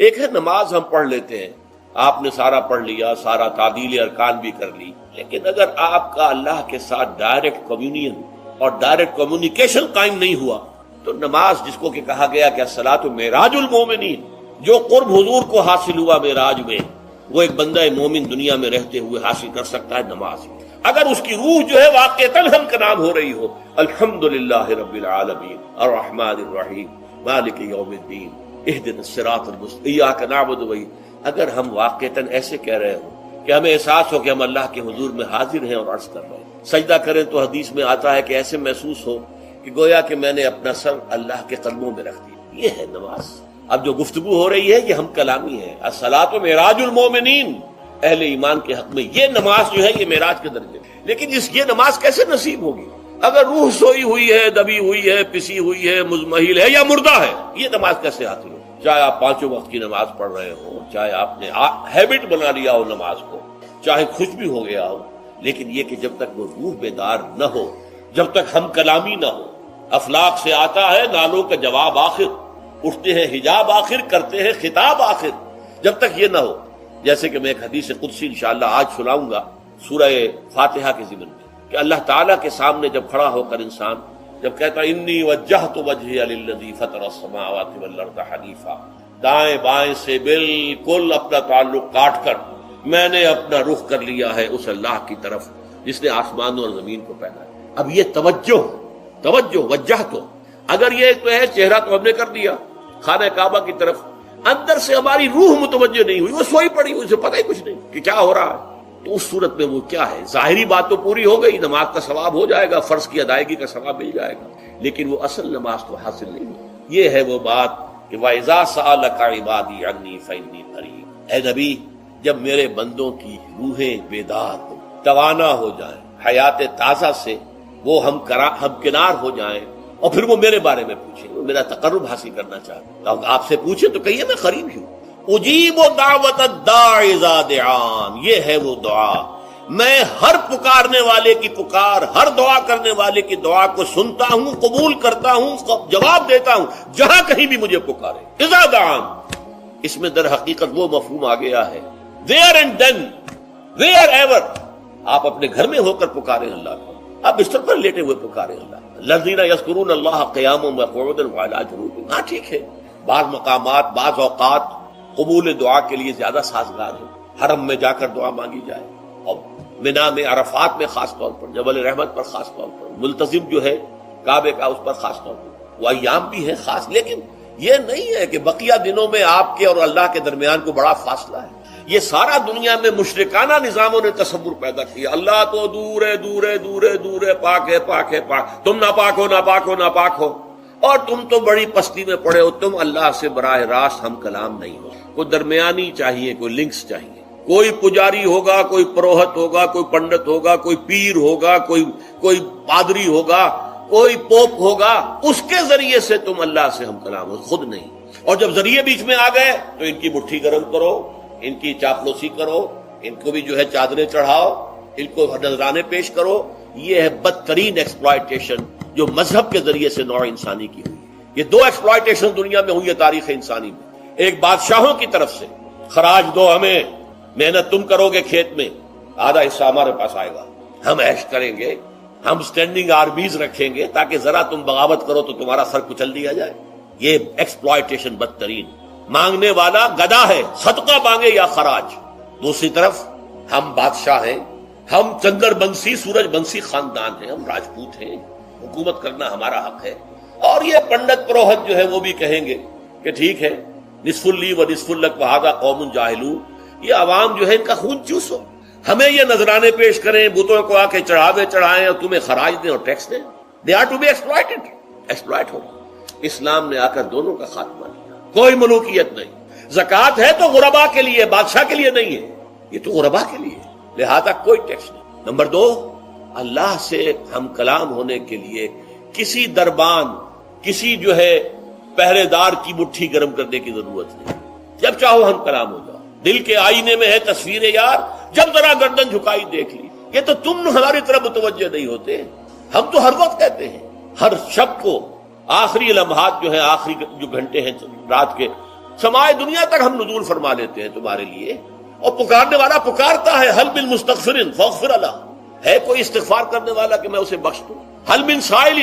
ایک ہے نماز ہم پڑھ لیتے ہیں، آپ نے سارا پڑھ لیا، سارا تعدیل ارکان بھی کر لی، لیکن اگر آپ کا اللہ کے ساتھ ڈائریکٹ کمیونین اور ڈائریکٹ کمیونیکیشن قائم نہیں ہوا تو نماز، جس کو کہ کہا گیا کہ الصلاۃ معراج المومنین، جو قرب حضور کو حاصل ہوا معراج میں، وہ ایک بندہ مومن دنیا میں رہتے ہوئے حاصل کر سکتا ہے نماز۔ اگر اس کی روح جو ہے واقعتاً ہم کا نام ہو رہی ہو، الحمدللہ رب العالمین الرحمن الرحیم مالک یوم الدین اہدنا الصراط المستقیم ایاک نعبد و اگر ہم واقعتاً ایسے کہہ رہے ہوں کہ ہمیں احساس ہو کہ ہم اللہ کے حضور میں حاضر ہیں اور عرض کر رہے ہیں، سجدہ کریں تو حدیث میں آتا ہے کہ ایسے محسوس ہو کہ گویا کہ میں نے اپنا سر اللہ کے قدموں میں رکھ دیا، یہ ہے نماز۔ اب جو گفتگو ہو رہی ہے یہ ہم کلامی ہے، الصلاۃ معراج المومنین، اہل ایمان کے حق میں یہ نماز جو ہے یہ معراج کے درجے، لیکن یہ نماز کیسے نصیب ہوگی اگر روح سوئی ہوئی ہے، دبی ہوئی ہے، پسی ہوئی ہے، مزمحل ہے یا مردہ ہے؟ یہ نماز کیسے حاصل ہو؟ چاہے آپ پانچوں وقت کی نماز پڑھ رہے ہو، چاہے آپ نے ہیبٹ بنا لیا ہو نماز کو، چاہے خوش بھی ہو گیا ہو، لیکن یہ کہ جب تک وہ روح بیدار نہ ہو، جب تک ہم کلامی نہ ہو، افلاق سے آتا ہے نالوں کا جواب آخر، اٹھتے ہیں حجاب آخر، کرتے ہیں خطاب آخر، جب تک یہ نہ ہو، جیسے کہ میں ایک حدیث قدسی انشاءاللہ آج سناؤں گا سورہ فاتحہ کے ضمن میں، کہ اللہ تعالیٰ کے سامنے جب کھڑا ہو کر انسان جب کہتا انی وجہت وجہی للذی فطر السماوات والارض حنیفا، دائیں بائیں سے بالکل اپنا تعلق کاٹ کر میں نے اپنا رخ کر لیا ہے اس اللہ کی طرف جس نے آسمانوں اور زمین کو پیدا کیا۔ اب یہ توجہ وجہ تو اگر یہ تو ہے چہرہ تو ہم نے کر دیا خانہ کعبہ کی طرف، اندر سے ہماری روح متوجہ نہیں ہوئی، وہ سوئی پڑی ہوئی، اسے پتہ ہی کچھ نہیں کہ کیا ہو رہا ہے، تو اس صورت میں وہ کیا ہے؟ ظاہری بات تو پوری ہو گئی، نماز کا ثواب ہو جائے گا، فرض کی ادائیگی کا ثواب مل جائے گا، لیکن وہ اصل نماز تو حاصل نہیں ہوئی۔ یہ ہے وہ بات کہ وَإِذَا سَأَلَكَ عِبَادِي عَنِّي فَإِنِّي قَرِيبٌ، اے نبی جب میرے بندوں کی روحیں بیدار ہو، توانا ہو جائیں، حیات تازہ سے وہ ہم کنار ہو جائیں، اور پھر وہ میرے بارے میں پوچھیں، وہ میرا تقرب حاصل کرنا چاہتے ہیں، آپ سے پوچھیں تو کہیے میں قریب ہی ہوں۔ اجیب دعوت الداعی اذا دعان، یہ ہے وہ دعا، میں ہر پکارنے والے کی پکار، ہر دعا کرنے والے کی دعا کو سنتا ہوں، قبول کرتا ہوں، جواب دیتا ہوں جہاں کہیں بھی مجھے پکارے۔ اذا دعان، اس میں در حقیقت وہ مفہوم آ گیا ہے where and then where ever، آپ اپنے گھر میں ہو کر پکاریں اللہ کو، آپ بستر پر لیٹے ہوئے پکاریں اللہ، الذین یذکرون اللہ قیاما وقعودا وعلی جنوبہم، ہاں ٹھیک ہے، بعض مقامات بعض اوقات قبول دعا کے لیے زیادہ سازگار ہے، حرم میں جا کر دعا مانگی جائے، اور منا میں عرفات میں خاص طور پر، جبل رحمت پر خاص طور پر، ملتزم جو ہے کعبے کا اس پر خاص طور پر، وہ ایام بھی ہے خاص، لیکن یہ نہیں ہے کہ بقیہ دنوں میں آپ کے اور اللہ کے درمیان کو بڑا فاصلہ ہے۔ یہ سارا دنیا میں مشرکانہ نظاموں نے تصور پیدا کیا، اللہ تو دور ہے دور ہے دور ہے دور ہے، پاک ہے پاک ہے پاک، تم ناپاک ہو ناپاک ہو ناپاک ہو، اور تم تو بڑی پستی میں پڑے ہو، تم اللہ سے براہ راست ہم کلام نہیں ہو، کوئی درمیانی چاہیے، کوئی لنکس چاہیے، کوئی پجاری ہوگا، کوئی پروہت ہوگا، کوئی پنڈت ہوگا، کوئی پیر ہوگا، کوئی پادری ہوگا، کوئی پوپ ہوگا، اس کے ذریعے سے تم اللہ سے ہم کلام ہو، خود نہیں۔ اور جب ذریعے بیچ میں آ گئے تو ان کی مٹھی گرم کرو، ان کی چاپلوسی کرو، ان کو بھی جو ہے چادریں چڑھاؤ، ان کو نذرانے پیش کرو۔ یہ ہے بدترین ایکسپلائٹیشن جو مذہب کے ذریعے سے نوع انسانی کی ہوئی۔ یہ دو ایکسپلائٹیشن دنیا میں ہوئی ہے تاریخ انسانی میں، ایک بادشاہوں کی طرف سے خراج دو ہمیں، محنت تم کرو گے کھیت میں، آدھا حصہ ہمارے پاس آئے گا، ہم عیش کریں گے، ہم سٹینڈنگ آرمیز رکھیں گے تاکہ ذرا تم بغاوت کرو تو تمہارا سر کچل دیا جائے۔ یہ ایکسپلائٹیشن بدترین، مانگنے والا گدا ہے، صدقہ مانگے یا خراج۔ دوسری طرف ہم بادشاہ ہیں، ہم چندر بنسی سورج بنسی خاندان ہیں، ہم راجپوت ہیں، حکومت کرنا ہمارا حق ہے۔ اور یہ پنڈت پروہت جو ہے وہ بھی کہیں گے کہ ٹھیک ہے، نصف لی و نصف لک وہذا قوم جاہلون، یہ عوام جو ہے ان کا خون چوسو، ہمیں یہ نذرانے پیش کریں، بتوں کو آ کے چڑھاوے چڑھائیں اور تمہیں خراج دیں اور ٹیکس دیں۔ They are to be exploited, exploit ہو۔ اسلام نے آ کر دونوں کا خاتمہ کیا، کوئی ملوکیت نہیں۔ زکوٰۃ ہے تو غربا کے لیے، بادشاہ کے لیے نہیں ہے، یہ تو غربا کے لیے، لہذا کوئی ٹیکس نہیں۔ نمبر دو، اللہ سے ہم کلام ہونے کے لیے کسی دربان، کسی جو ہے پہرے دار کی مٹھی گرم کرنے کی ضرورت نہیں، جب چاہو ہم کلام ہو جاؤ۔ دل کے آئینے میں ہے تصویر یار، جب ذرا گردن جھکائی دیکھ لی۔ یہ تو تم ہماری طرف متوجہ نہیں ہوتے، ہم تو ہر وقت کہتے ہیں، ہر شب کو آخری لمحات جو ہیں، آخری جو گھنٹے ہیں رات کے سمائے دنیا تک ہم نزول فرما لیتے ہیں تمہارے لیے، اور پکارنے والا پکارتا ہے حل من مستغفر فاغفر له، ہے کوئی استغفار کرنے والا کہ میں اسے بخش دوں، حل من سائل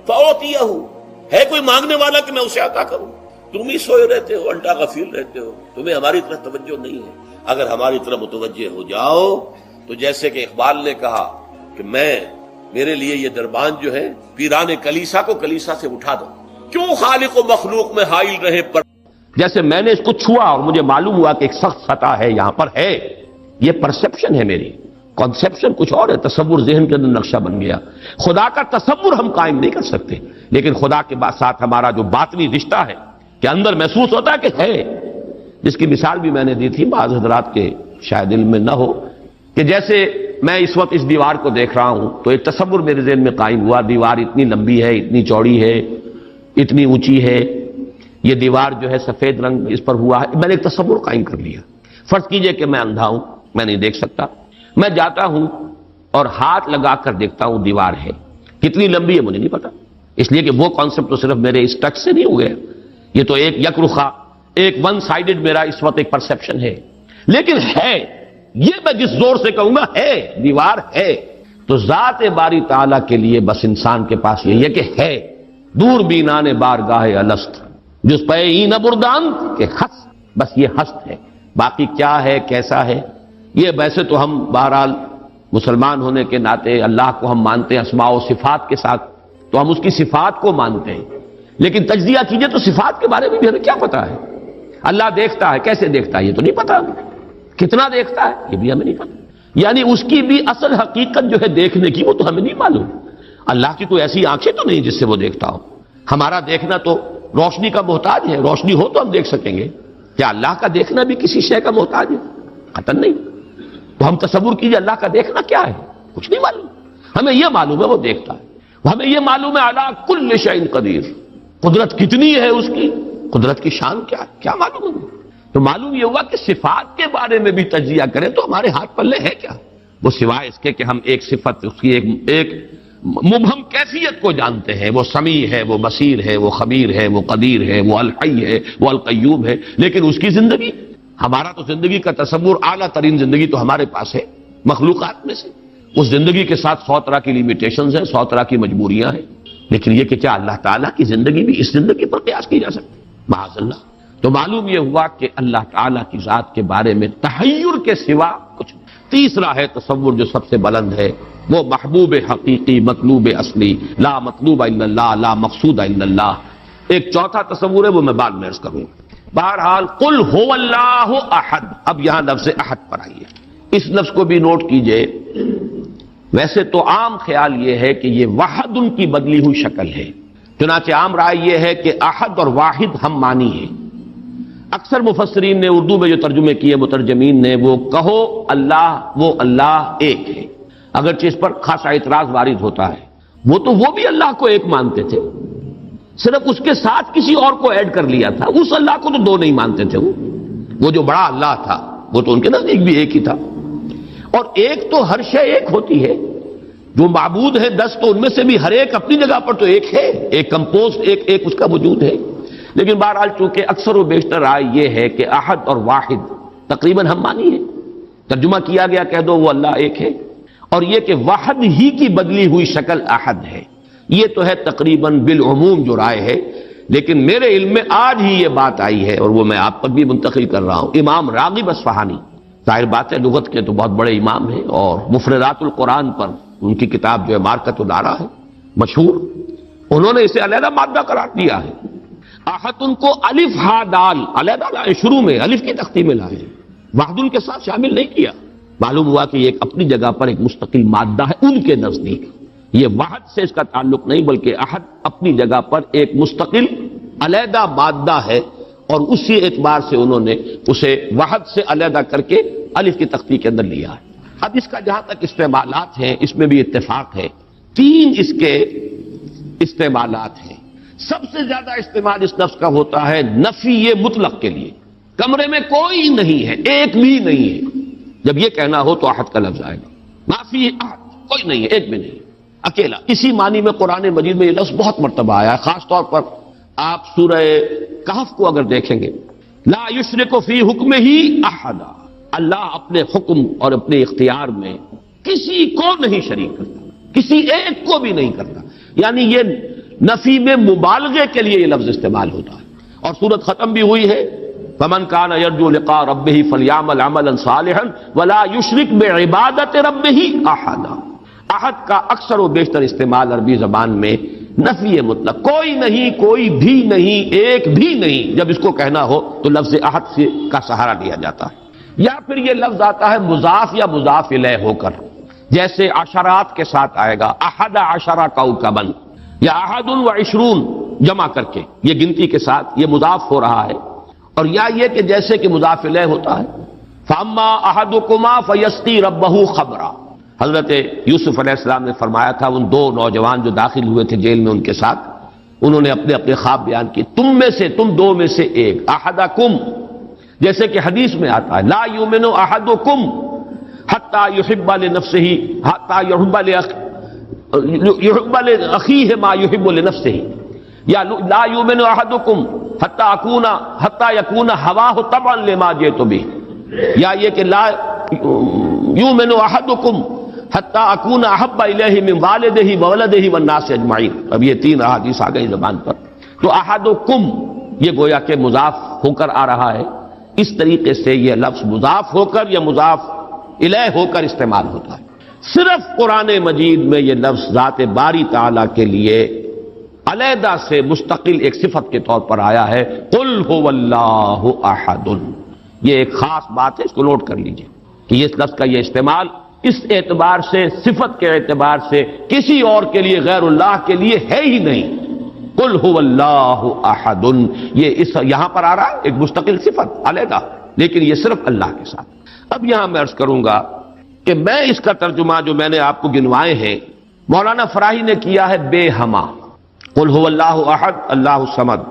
فاعطیہ، ہے کوئی مانگنے والا کہ میں اسے عطا کروں۔ تم ہی سوئے رہتے ہو، الٹا غفیر رہتے ہو، تمہیں ہماری طرف توجہ نہیں ہے۔ اگر ہماری طرف متوجہ ہو جاؤ تو جیسے کہ اقبال نے کہا کہ میرے لیے یہ دربان جو ہے پیران کلیسا کو کلیسا سے اٹھا دو، کیوں خالق و مخلوق میں حائل رہے پر، جیسے میں نے اس کو چھوا اور مجھے معلوم ہوا کہ ایک سخت خطا ہے یہاں پر ہے، یہ پرسپشن ہے میری، کنسپشن کچھ اور ہے، تصور ذہن کے اندر نقشہ بن گیا۔ خدا کا تصور ہم قائم نہیں کر سکتے، لیکن خدا کے ساتھ ہمارا جو باطنی رشتہ ہے کہ اندر محسوس ہوتا ہے کہ ہے، جس کی مثال بھی میں نے دی تھی، بعض حضرات کے شاید علم میں نہ ہو، کہ جیسے میں اس وقت اس دیوار کو دیکھ رہا ہوں تو ایک تصور میرے ذہن میں قائم ہوا، دیوار اتنی لمبی ہے، اتنی چوڑی ہے، اتنی اونچی ہے، یہ دیوار جو ہے سفید رنگ اس پر ہوا ہے، میں نے ایک تصور قائم کر لیا۔ فرض کیجئے کہ میں اندھا ہوں، میں نہیں دیکھ سکتا، میں جاتا ہوں اور ہاتھ لگا کر دیکھتا ہوں دیوار ہے، کتنی لمبی ہے مجھے نہیں پتا، اس لیے کہ وہ کانسیپٹ تو صرف میرے اس ٹچ سے نہیں ہو گیا، یہ تو ایک یک رخا، ایک ون سائیڈڈ میرا اس وقت ایک پرسپشن ہے، لیکن ہے، یہ میں جس زور سے کہوں گا ہے، دیوار ہے، تو ذات باری تعالیٰ کے لیے بس انسان کے پاس یہ کہ ہے، دور بینان بارگاہ الست جس پہ این بردان کہ ہست، بس یہ ہست ہے، باقی کیا ہے کیسا ہے یہ ویسے تو ہم بہرحال مسلمان ہونے کے ناطے اللہ کو ہم مانتے ہیں اسماء و صفات کے ساتھ، تو ہم اس کی صفات کو مانتے ہیں، لیکن تجزیہ کیجئے تو صفات کے بارے میں بھی ہمیں کیا پتا ہے؟ اللہ دیکھتا ہے، کیسے دیکھتا ہے یہ تو نہیں پتا، کتنا دیکھتا ہے یہ بھی ہمیں نہیں پتا، یعنی اس کی بھی اصل حقیقت جو ہے دیکھنے کی وہ تو ہمیں نہیں معلوم۔ اللہ کی کوئی ایسی آنکھیں تو نہیں جس سے وہ دیکھتا ہو، ہمارا دیکھنا تو روشنی کا محتاج ہے، روشنی ہو تو ہم دیکھ سکیں گے، کیا اللہ کا دیکھنا بھی کسی شے کا محتاج ہے؟ قطعاً نہیں۔ تو ہم تصور کیجئے اللہ کا دیکھنا کیا ہے، کچھ نہیں معلوم، ہمیں یہ معلوم ہے وہ دیکھتا ہے، ہمیں یہ معلوم ہے علی کل شیء قدیر، قدرت کتنی ہے اس کی، قدرت کی شان کیا ہے، کیا معلوم ہے؟ تو معلوم یہ ہوا کہ صفات کے بارے میں بھی تجزیہ کریں تو ہمارے ہاتھ پلے ہے کیا، وہ سوائے اس کے کہ ہم ایک صفت اس کی ایک مبہم کیفیت کو جانتے ہیں، وہ سمیع ہے، وہ بصیر ہے، وہ خبیر ہے، وہ قدیر ہے، وہ الحی ہے، وہ القیوم ہے، لیکن اس کی زندگی، ہمارا تو زندگی کا تصور اعلیٰ ترین زندگی تو ہمارے پاس ہے مخلوقات میں سے، اس زندگی کے ساتھ 100 طرح کی لیمیٹیشنز ہیں، 100 طرح کی مجبوریاں ہیں، لیکن یہ کہ کیا اللہ تعالیٰ کی زندگی بھی اس زندگی پر قیاس کی جا سکتی ہے؟ معاذ اللہ۔ تو معلوم یہ ہوا کہ اللہ تعالیٰ کی ذات کے بارے میں تحیر کے سوا کچھ نہیں۔ تیسرا ہے تصور جو سب سے بلند ہے، وہ محبوب حقیقی، مطلوب اصلی، لا مطلوب الا اللہ، لا مقصود الا اللہ۔ ایک چوتھا تصور ہے وہ میں بعد میں عرض کروں۔ بہرحال قل هو اللہ احد، اب یہاں لفظ احد پر آئیے، اس لفظ کو بھی نوٹ کیجئے۔ ویسے تو عام خیال یہ ہے کہ یہ وحد ان کی بدلی ہوئی شکل ہے، چنانچہ عام رائے یہ ہے کہ احد اور واحد ہم معنی ہیں۔ اکثر مفسرین نے اردو میں جو ترجمے کیے مترجمین نے، وہ کہو اللہ، وہ اللہ ایک ہے، اگرچہ اس پر خاصا اعتراض وارد ہوتا ہے، وہ بھی اللہ کو ایک مانتے تھے، صرف اس کے ساتھ کسی اور کو ایڈ کر لیا تھا، اس اللہ کو تو دو نہیں مانتے تھے، وہ جو بڑا اللہ تھا وہ تو ان کے نزدیک بھی ایک ہی تھا، اور ایک تو ہر شے ایک ہوتی ہے، جو معبود ہے 10 تو ان میں سے بھی ہر ایک اپنی جگہ پر تو ایک ہے، ایک کمپوز ایک اس کا وجود ہے، لیکن بہرحال چونکہ اکثر و بیشتر رائے یہ ہے کہ احد اور واحد تقریباً ہم مانی ہے، ترجمہ کیا گیا کہہ دو وہ اللہ ایک ہے، اور یہ کہ واحد ہی کی بدلی ہوئی شکل احد ہے، یہ تو ہے تقریباً بالعموم جو رائے ہے، لیکن میرے علم میں آج ہی یہ بات آئی ہے اور وہ میں آپ پر بھی منتقل کر رہا ہوں۔ امام راغب اصفہانی، ظاہر بات ہے لغت کے تو بہت بڑے امام ہیں، اور مفردات القرآن پر ان کی کتاب جو ہے مارکت الدارا ہے مشہور، انہوں نے اسے علیحدہ مادہ قرار دیا ہے۔ احد ان کو الف ہا دال علیحدہ لائے، شروع میں الف کی تختی میں لائے، وحد ان کے ساتھ شامل نہیں کیا، معلوم ہوا کہ یہ ایک اپنی جگہ پر ایک مستقل مادہ ہے ان کے نزدیک، یہ وحد سے اس کا تعلق نہیں بلکہ احد اپنی جگہ پر ایک مستقل علیحدہ مادہ ہے، اور اسی اعتبار سے انہوں نے اسے وحد سے علیحدہ کر کے الف کی تختی کے اندر لیا ہے۔ اب اس کا جہاں تک استعمالات ہیں اس میں بھی اتفاق ہے، 3 اس کے استعمالات ہیں۔ سب سے زیادہ استعمال اس لفظ کا ہوتا ہے نفی مطلق کے لیے، کمرے میں کوئی نہیں ہے، ایک بھی نہیں ہے، جب یہ کہنا ہو تو احد کا لفظ آئے گا، نافی احد، کوئی نہیں ہے، ایک بھی نہیں، اکیلا۔ اسی معنی میں قرآن مجید میں یہ لفظ بہت مرتبہ آیا ہے، خاص طور پر آپ سورہ کہف کو اگر دیکھیں گے لا یشرک فی حکمہ احدا، اللہ اپنے حکم اور اپنے اختیار میں کسی کو نہیں شریک کرتا، کسی ایک کو بھی نہیں کرتا. یعنی یہ نفی میں مبالغے کے لیے یہ لفظ استعمال ہوتا ہے. اور سورت ختم بھی ہوئی ہے فمن کان یرجو لقاء ربہ فلیعمل عملا صالحا ولا یشرک بعبادۃ ربہ احدا. احد کا اکثر و بیشتر استعمال عربی زبان میں نفی مطلق، کوئی نہیں، کوئی بھی نہیں، ایک بھی نہیں. جب اس کو کہنا ہو تو لفظ احد سے کا سہارا لیا جاتا ہے. یا پھر یہ لفظ آتا ہے مضاف یا مضاف الیہ ہو کر، جیسے عشرات کے ساتھ آئے گا احد عشر کوكبا یا احد و عشرون جمع کر کے، یہ گنتی کے ساتھ یہ مضاف ہو رہا ہے. اور یا یہ کہ جیسے کہ مضاف الیہ ہوتا ہے فاما احدکما فیسقی ربہ خمرا. حضرت یوسف علیہ السلام نے فرمایا تھا ان دو نوجوان جو داخل ہوئے تھے جیل میں ان کے ساتھ، انہوں نے اپنے اپنے خواب بیان کیے، تم دو میں سے ایک، احدکم، جیسے کہ حدیث میں آتا ہے لا یؤمن احدکم حتی یحب لنفسہ حتی یحب لاخیہ ما یحب لنفسہ، یا لا یؤمن احدکم حتی یکون ہواہ طبعا لما جئت بہ، یا یہ کہ لا یؤمن احدکم حتی اکون احب الیہ من والدہ وولدہ والناس اجمعین. اب یہ تین احادیث آ گئی زبان پر. تو احدکم یہ گویا کہ مضاف ہو کر آ رہا ہے. اس طریقے سے یہ لفظ مضاف ہو کر یا مضاف الیہ ہو کر استعمال ہوتا ہے. صرف قرآن مجید میں یہ لفظ ذات باری تعالیٰ کے لیے علیحدہ سے مستقل ایک صفت کے طور پر آیا ہے، قل هو اللہ احد. یہ ایک خاص بات ہے، اس کو نوٹ کر لیجئے کہ یہ لفظ کا یہ استعمال اس اعتبار سے، صفت کے اعتبار سے کسی اور کے لیے غیر اللہ کے لیے ہے ہی نہیں. قل هو اللہ احد، یہ یہاں پر آ رہا ہے ایک مستقل صفت علیحدہ، لیکن یہ صرف اللہ کے ساتھ. اب یہاں میں عرض کروں گا کہ میں اس کا ترجمہ جو میں نے آپ کو گنوائے ہیں مولانا فراہی نے کیا ہے بے ہما. قل هو اللہ احد اللہ الصمد،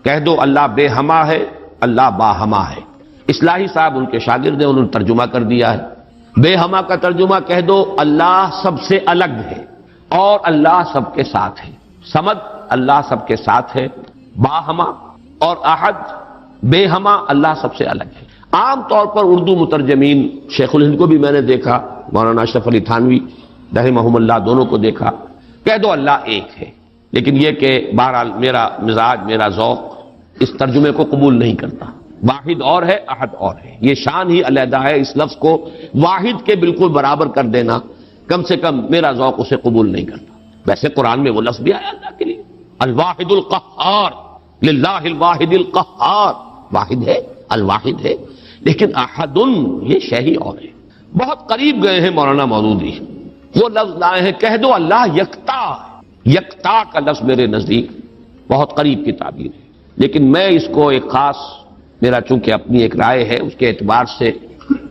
کہہ دو اللہ بے ہما ہے، اللہ باہما ہے. اصلاحی صاحب ان کے شاگرد ہیں، انہوں نے ترجمہ کر دیا ہے بے ہما کا ترجمہ کہہ دو اللہ سب سے الگ ہے اور اللہ سب کے ساتھ ہے. صمد اللہ سب کے ساتھ ہے، باہما اور احد بے ہما اللہ سب سے الگ ہے. عام طور پر اردو مترجمین، شیخ الہند کو بھی میں نے دیکھا، مولانا اشرف علی تھانوی رحمہم اللہ دونوں کو دیکھا، کہہ دو اللہ ایک ہے. لیکن یہ کہ بہرحال میرا مزاج، میرا ذوق اس ترجمے کو قبول نہیں کرتا. واحد اور ہے، احد اور ہے. یہ شان ہی علیحدہ ہے، اس لفظ کو واحد کے بالکل برابر کر دینا کم سے کم میرا ذوق اسے قبول نہیں کرتا. ویسے قرآن میں وہ لفظ بھی آیا اللہ کے لیے، الواحد القہار، للہ الواحد القہار، واحد ہے، الواحد ہے. لیکن احد یہ شے ہی اور ہے. بہت قریب گئے ہیں مولانا مودودی، وہ لفظ لائے ہیں کہہ دو اللہ یکتا. یکتا کا لفظ میرے نزدیک بہت قریب کی تعبیر ہے، لیکن میں اس کو ایک خاص، میرا چونکہ اپنی ایک رائے ہے اس کے اعتبار سے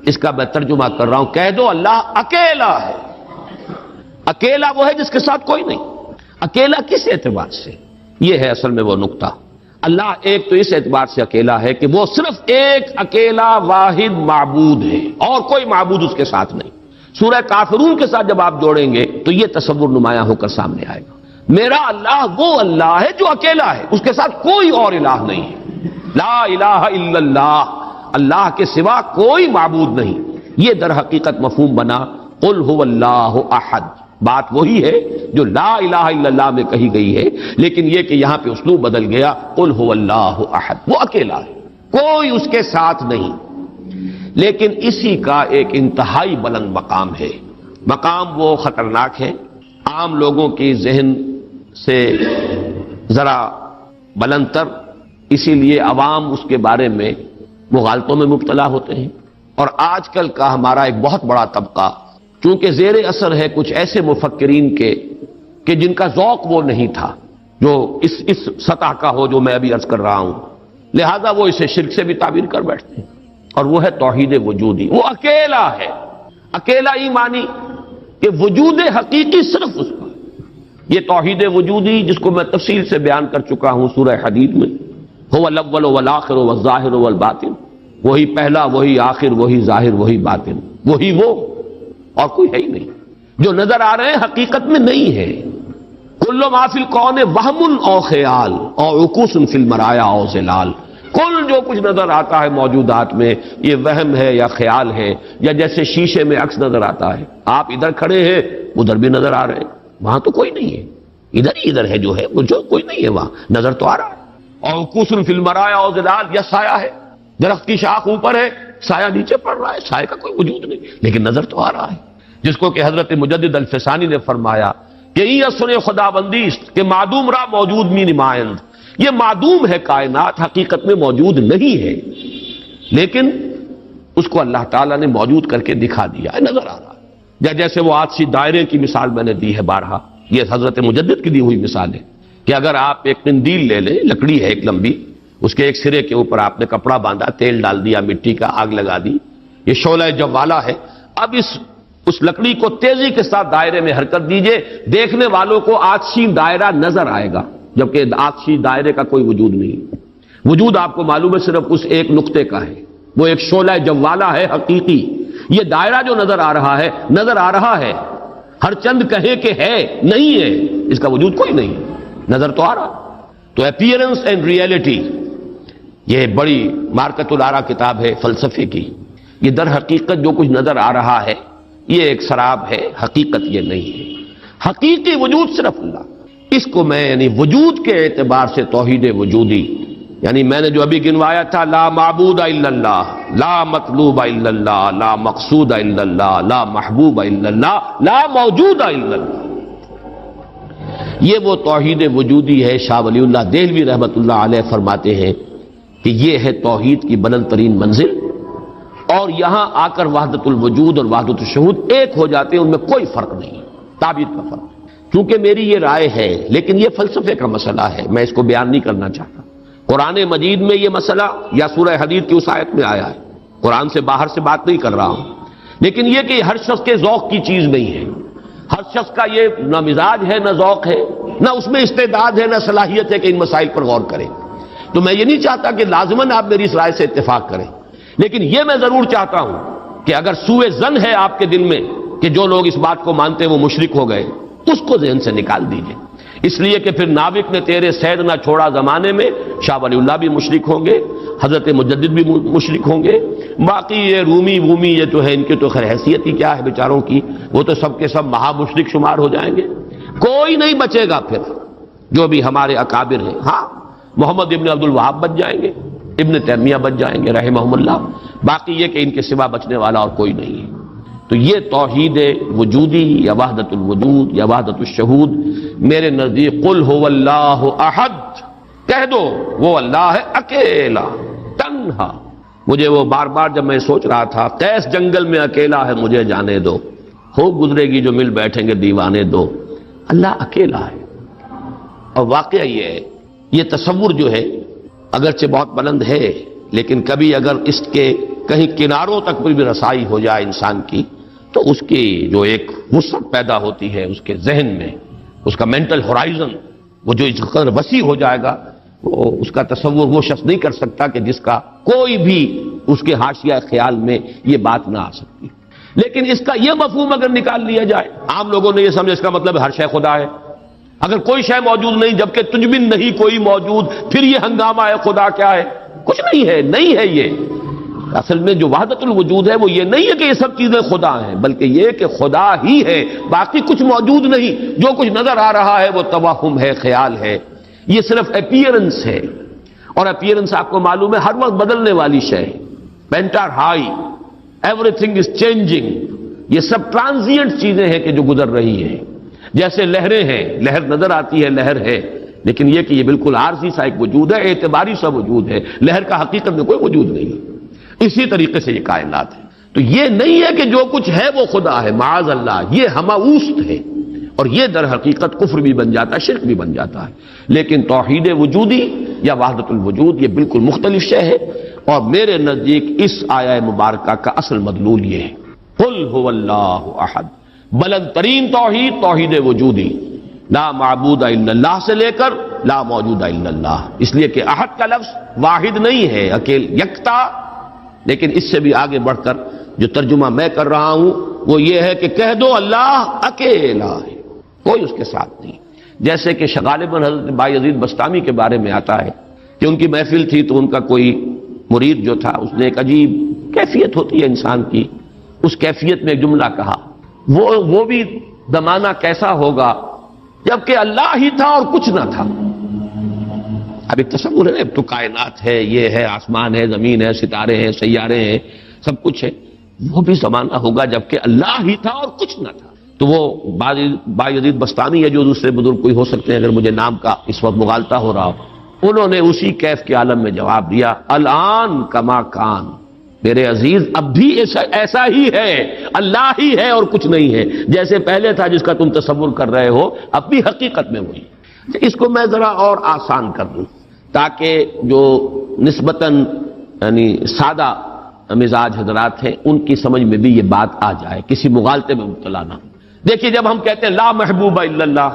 اس کا میں ترجمہ کر رہا ہوں. کہہ دو اللہ اکیلا ہے. اکیلا وہ ہے جس کے ساتھ کوئی نہیں. اکیلا کس اعتبار سے؟ یہ ہے اصل میں وہ نقطہ. اللہ ایک تو اس اعتبار سے اکیلا ہے کہ وہ صرف ایک اکیلا واحد معبود ہے اور کوئی معبود اس کے ساتھ نہیں. سورہ کافرون کے ساتھ جب آپ جوڑیں گے تو یہ تصور نمایاں ہو کر سامنے آئے گا. میرا اللہ وہ اللہ ہے جو اکیلا ہے، اس کے ساتھ کوئی اور الہ نہیں ہے. لا الہ الا اللہ، اللہ کے سوا کوئی معبود نہیں. یہ در حقیقت مفہوم بنا قل هو اللہ احد. بات وہی ہے جو لا الہ الا اللہ میں کہی گئی ہے، لیکن یہ کہ یہاں پہ اسلوب بدل گیا. قل هو اللہ احد، وہ اکیلا ہے، کوئی اس کے ساتھ نہیں. لیکن اسی کا ایک انتہائی بلند مقام ہے. مقام وہ خطرناک ہے، عام لوگوں کی ذہن سے ذرا بلند تر، اسی لیے عوام اس کے بارے میں مغالطوں میں مبتلا ہوتے ہیں. اور آج کل کا ہمارا ایک بہت بڑا طبقہ چونکہ زیر اثر ہے کچھ ایسے مفکرین کے کہ جن کا ذوق وہ نہیں تھا جو اس سطح کا ہو جو میں ابھی عرض کر رہا ہوں، لہذا وہ اسے شرک سے بھی تعبیر کر بیٹھتے ہیں. اور وہ ہے توحید وجودی. وہ اکیلا ہے، اکیلا ایمانی کہ وجود حقیقی صرف اس کا. یہ توحید وجودی جس کو میں تفصیل سے بیان کر چکا ہوں سورہ حدید میں، هو الاول والآخر والظاہر والباطن، وہی پہلا، وہی آخر، وہی ظاہر، وہی باطن، وہی وہ، اور کوئی ہے ہی نہیں. جو نظر آ رہے ہیں حقیقت میں نہیں ہے. کل ما فی الکون وہم او خیال او عکوس فی المرایا او ظلال. کل جو کچھ نظر آتا ہے موجودات میں یہ وہم ہے یا خیال ہے، یا جیسے شیشے میں عکس نظر آتا ہے، آپ ادھر کھڑے ہیں ادھر بھی نظر آ رہے ہیں، وہاں تو کوئی نہیں ہے، ادھر ہی ادھر ہے جو ہے، وہ جو کوئی نہیں ہے وہاں نظر تو آ رہا ہے۔ اور قصر فی المرایا و ظلال، یا سایہ ہے، درخت کی شاخ اوپر ہے، سایہ نیچے پڑ رہا ہے، سایہ کا کوئی وجود نہیں لیکن نظر تو آ رہا ہے، جس کو کہ حضرت مجدد الفسانی نے فرمایا کہ یہ اصل خدا بندی است کہ معدوم را موجود می نمائند، یہ معدوم ہے کائنات، حقیقت میں موجود نہیں ہے لیکن اس کو اللہ تعالیٰ نے موجود کر کے دکھا دیا ہے، نظر آ رہا ہے۔ یا جیسے وہ آتشی دائرے کی مثال میں نے دی ہے بارہا، یہ حضرت مجدد کی دی ہوئی مثال ہے کہ اگر آپ ایک قندیل لے لیں، لکڑی ہے ایک لمبی، اس کے ایک سرے کے اوپر آپ نے کپڑا باندھا، تیل ڈال دیا، مٹی کا آگ لگا دی، یہ شعلہ جوالا ہے، اب اس لکڑی کو تیزی کے ساتھ دائرے میں حرکت دیجئے، دیکھنے والوں کو آتشی دائرہ نظر آئے گا، جبکہ آتشی دائرے کا کوئی وجود نہیں، وجود آپ کو معلوم ہے صرف اس ایک نقطے کا ہے، وہ ایک شعلہ جوالا ہے حقیقی۔ یہ دائرہ جو نظر آ رہا ہے، نظر آ رہا ہے، ہر چند کہے کہ ہے، نہیں ہے، اس کا وجود کوئی نہیں، نظر تو آ رہا۔ تو اپیئرنس اینڈ ریئلٹی، یہ بڑی مارکت الآرا کتاب ہے فلسفے کی، یہ در حقیقت جو کچھ نظر آ رہا ہے یہ ایک سراب ہے، حقیقت یہ نہیں ہے، حقیقی وجود صرف اللہ۔ اس کو میں یعنی وجود کے اعتبار سے توحید وجودی، یعنی میں نے جو ابھی گنوایا تھا، لا معبود الا اللہ، لا مطلوب الا اللہ، لا مقصود الا اللہ، لا محبوب الا اللہ، لا موجود الا اللہ، یہ وہ توحید وجودی ہے۔ شاہ ولی اللہ دہلوی رحمۃ اللہ علیہ فرماتے ہیں کہ یہ ہے توحید کی بلند ترین منزل، اور یہاں آ کر وحدت الوجود اور وحدت الشہود ایک ہو جاتے ہیں، ان میں کوئی فرق نہیں، تعبیر کا فرق۔ کیونکہ میری یہ رائے ہے، لیکن یہ فلسفے کا مسئلہ ہے، میں اس کو بیان نہیں کرنا چاہتا۔ قرآن مجید میں یہ مسئلہ یا سورہ حدید کی اس آیت میں آیا ہے، قرآن سے باہر سے بات نہیں کر رہا ہوں، لیکن یہ کہ ہر شخص کے ذوق کی چیز نہیں ہے، ہر شخص کا یہ نہ مزاج ہے، نہ ذوق ہے، نہ اس میں استعداد ہے، نہ صلاحیت ہے کہ ان مسائل پر غور کریں۔ تو میں یہ نہیں چاہتا کہ لازماً آپ میری اس رائے سے اتفاق کریں، لیکن یہ میں ضرور چاہتا ہوں کہ اگر سوء ظن ہے آپ کے دل میں کہ جو لوگ اس بات کو مانتے ہیں وہ مشرک ہو گئے، اس کو ذہن سے نکال دیجئے، اس لیے کہ پھر ناوک نے تیرے سید نہ چھوڑا زمانے میں، شاہ ولی اللہ بھی مشرک ہوں گے، حضرت مجدد بھی مشرک ہوں گے، باقی یہ رومی وومی یہ تو ہے، ان کی تو خیر حیثیت ہی کیا ہے بیچاروں کی، وہ تو سب کے سب مہا مشرک شمار ہو جائیں گے، کوئی نہیں بچے گا پھر جو بھی ہمارے اکابر ہیں۔ ہاں محمد ابن عبد الوہاب بچ جائیں گے، ابن تیمیہ بچ جائیں گے رحمہم اللہ، باقی یہ کہ ان کے سوا بچنے والا اور کوئی نہیں ہے۔ تو یہ توحید وجودی یا وحدت الوجود یا وحدت الشہود میرے نزدیک قل هو اللہ احد، کہہ دو وہ اللہ ہے اکیلا تنہا۔ مجھے وہ بار بار جب میں سوچ رہا تھا قیس جنگل میں اکیلا ہے مجھے جانے دو، ہو گزرے گی جو مل بیٹھیں گے دیوانے دو، اللہ اکیلا ہے۔ اور واقعہ یہ ہے، یہ تصور جو ہے اگرچہ بہت بلند ہے، لیکن کبھی اگر اس کے کہیں کناروں تک بھی رسائی ہو جائے انسان کی تو اس کی جو ایک وسعت پیدا ہوتی ہے اس کے ذہن میں، اس کا مینٹل ہورائزن وہ جو اس قدر وسیع ہو جائے گا، وہ اس کا تصور وہ شخص نہیں کر سکتا کہ جس کا کوئی بھی اس کے حاشیہ خیال میں یہ بات نہ آ سکتی۔ لیکن اس کا یہ مفہوم اگر نکال لیا جائے، عام لوگوں نے یہ سمجھا اس کا مطلب ہر شے خدا ہے، اگر کوئی شے موجود نہیں جبکہ تجھ میں نہیں کوئی موجود، پھر یہ ہنگامہ ہے خدا کیا ہے؟ کچھ نہیں ہے، نہیں ہے۔ یہ اصل میں جو وحدت الوجود ہے وہ یہ نہیں ہے کہ یہ سب چیزیں خدا ہیں، بلکہ یہ کہ خدا ہی ہے، باقی کچھ موجود نہیں، جو کچھ نظر آ رہا ہے وہ توہم ہے، خیال ہے، یہ صرف اپیئرنس ہے، اور اپیئرنس آپ کو معلوم ہے ہر وقت بدلنے والی شے ہے، painter high, every thing is changing, یہ سب ٹرانزینٹ چیزیں ہیں کہ جو گزر رہی ہیں، جیسے لہریں ہیں، لہر نظر آتی ہے لہر ہے، لیکن یہ کہ یہ بالکل عارضی سا ایک وجود ہے، اعتباری سا وجود ہے، لہر کا حقیقت میں کوئی وجود نہیں۔ اسی طریقے سے یہ کائنات ہے، تو یہ نہیں ہے کہ جو کچھ ہے وہ خدا ہے، معاذ اللہ، یہ ہماوست ہے، اور یہ در حقیقت کفر بھی بن جاتا ہے، شرک بھی بن جاتا ہے۔ لیکن توحید وجودی یا وحدت الوجود یہ بالکل مختلف شے ہے، اور میرے نزدیک اس آیہ مبارکہ کا اصل مدلول یہ ہے، قل هو اللہ احد، بلند ترین توحید توحید وجودی، لا معبود الا اللہ سے لے کر لا موجود الا اللہ، اس لیے کہ احد کا لفظ واحد نہیں ہے، اکیل یکتا، لیکن اس سے بھی آگے بڑھ کر جو ترجمہ میں کر رہا ہوں وہ یہ ہے کہ کہہ دو اللہ اکیلا ہے، کوئی اس کے ساتھ نہیں، جیسے کہ غالباً حضرت بایزید بستامی کے بارے میں آتا ہے کہ ان کی محفل تھی تو ان کا کوئی مرید جو تھا اس نے ایک عجیب کیفیت ہوتی ہے انسان کی، اس کیفیت میں ایک جملہ کہا، وہ بھی زمانہ کیسا ہوگا جبکہ اللہ ہی تھا اور کچھ نہ تھا۔ اب ایک تصور ہے، اب تو کائنات ہے، یہ ہے، آسمان ہے، زمین ہے، ستارے ہیں، سیارے ہیں، سب کچھ ہے، وہ بھی زمانہ ہوگا جبکہ اللہ ہی تھا اور کچھ نہ تھا۔ تو وہ بایزید بستانی ہے جو دوسرے بزرگ کوئی ہو سکتے ہیں اگر مجھے نام کا اس وقت مغالطہ ہو رہا ہو، انہوں نے اسی کیف کے عالم میں جواب دیا، الان کما کان، میرے عزیز اب بھی ایسا ہی ہے، اللہ ہی ہے اور کچھ نہیں ہے، جیسے پہلے تھا جس کا تم تصور کر رہے ہو اب بھی حقیقت میں وہی۔ اس کو میں ذرا اور آسان کر دوں تاکہ جو نسبتاً یعنی سادہ مزاج حضرات ہیں ان کی سمجھ میں بھی یہ بات آ جائے، کسی مغالطے میں مبتلا نہ ہو۔ دیکھیے جب ہم کہتے ہیں لا محبوب الا اللہ،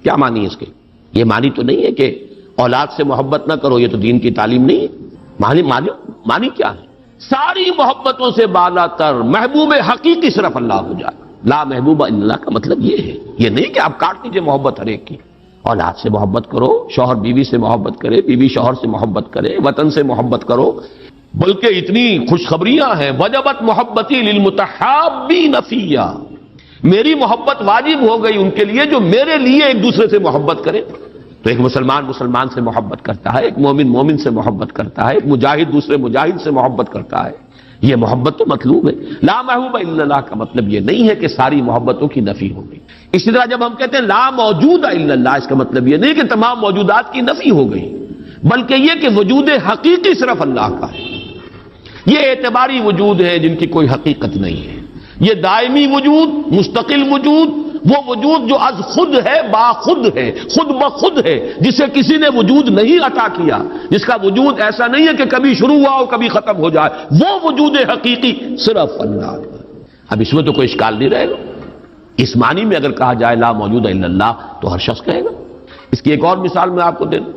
کیا معنی ہے اس کے؟ یہ معنی تو نہیں ہے کہ اولاد سے محبت نہ کرو، یہ تو دین کی تعلیم نہیں ہے۔ معنی کیا ہے؟ ساری محبتوں سے بالا تر محبوب حقیقی صرف اللہ ہو جائے۔ لا محبوب الا اللہ کا مطلب یہ ہے، یہ نہیں کہ آپ کاٹ دیجئے محبت ہر ایک کی۔ اولاد سے محبت کرو، شوہر بیوی سے محبت کرے، بیوی شوہر سے محبت کرے، وطن سے محبت کرو، بلکہ اتنی خوشخبریاں ہیں، وجبت محبتی للمتحابین فیہ، میری محبت واجب ہو گئی ان کے لیے جو میرے لیے ایک دوسرے سے محبت کرے۔ تو ایک مسلمان سے محبت کرتا ہے، ایک مومن سے محبت کرتا ہے، ایک مجاہد دوسرے مجاہد سے محبت کرتا ہے، یہ محبت تو مطلوب ہے۔ لا محبوب الا اللہ کا مطلب یہ نہیں ہے کہ ساری محبتوں کی نفی ہو گئی۔ اسی طرح جب ہم کہتے ہیں لا موجود الا اللہ، اس کا مطلب یہ نہیں کہ تمام موجودات کی نفی ہو گئی، بلکہ یہ کہ وجود حقیقی صرف اللہ کا ہے۔ یہ اعتباری وجود ہے جن کی کوئی حقیقت نہیں ہے، یہ دائمی وجود، مستقل وجود، وہ وجود جو از خود ہے، با خود ہے، خود بخود ہے، جسے کسی نے وجود نہیں عطا کیا، جس کا وجود ایسا نہیں ہے کہ کبھی شروع ہوا اور کبھی ختم ہو جائے، وہ وجود حقیقی صرف اللہ کا۔ اب اس میں تو کوئی اشکال نہیں رہے گا، اس معنی میں اگر کہا جائے لا موجود الا اللہ تو ہر شخص کہے گا۔ اس کی ایک اور مثال میں آپ کو دے دوں،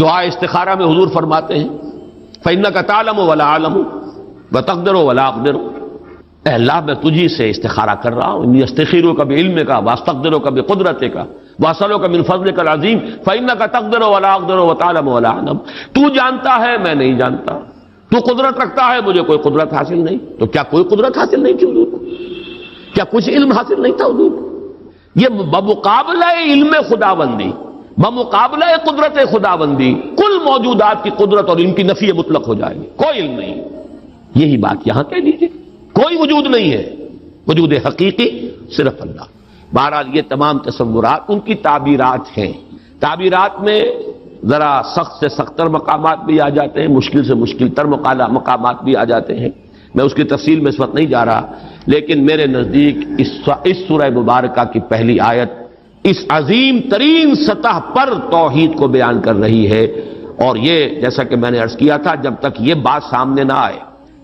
دعا استخارہ میں حضور فرماتے ہیں فَإِنَّكَ تَعْلَمُ وَلَا أَعْلَمُ وَتَقْدِرُ وَلَا أَقْدِرُ، اے اللہ میں تجھی سے استخارہ کر رہا ہوں، انی استخیرک بعلمک واستقدرک بقدرتک واسألک من فضلک العظیم فإنک تقدر ولا اقدر وتعلم ولا اعلم، تو جانتا ہے میں نہیں جانتا، تو قدرت رکھتا ہے مجھے کوئی قدرت حاصل نہیں۔ تو کیا کوئی قدرت حاصل نہیں تھی حضور کو؟ کیا کچھ علم حاصل نہیں تھا حضور کو؟ یہ بمقابلہ علم خداوندی، بمقابلہ قدرت خداوندی کل موجودات کی قدرت اور علم کی نفی مطلق ہو جائے گی، کوئی علم نہیں۔ یہی بات یہاں کہہ دیجیے، کوئی وجود نہیں ہے، وجود حقیقی صرف اللہ۔ بہرحال یہ تمام تصورات ان کی تعبیرات ہیں، تعبیرات میں ذرا سخت سے سختر مقامات بھی آ جاتے ہیں، مشکل سے مشکل تر مقامات بھی آ جاتے ہیں، میں اس کی تفصیل میں اس وقت نہیں جا رہا، لیکن میرے نزدیک اس سورہ مبارکہ کی پہلی آیت اس عظیم ترین سطح پر توحید کو بیان کر رہی ہے، اور یہ جیسا کہ میں نے عرض کیا تھا جب تک یہ بات سامنے نہ آئے،